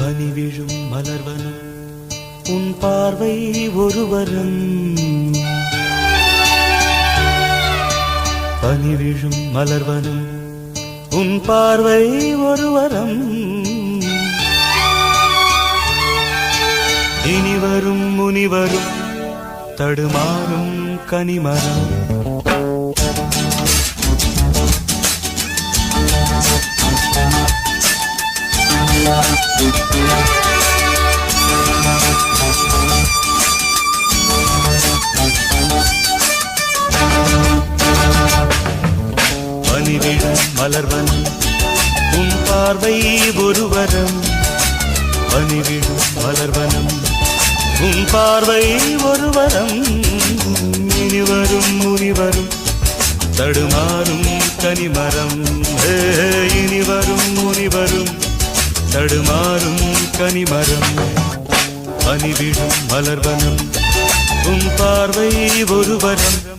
பனிவிழும் மலர்வனம் உன் பார்வை ஒருவரம். பனிவிழும் மலர்வனம் உன் பார்வை ஒருவரம். இனிவரும் முனிவரும் தடுமாறும் கனிமரம். பனிவிழும் மலர்வனம் உன் பார்வை ஒருவரம். பனிவிழும் மலர்வனம் உன் பார்வை ஒருவரம். இனிவரும் முனிவரும் தடுமாறும் கனிமரம். இனிவரும் முனிவரும் தடுமாறும் கனிமரம். பனிவிழும் மலர்வனம் உன் பார்வை ஒருவரம்.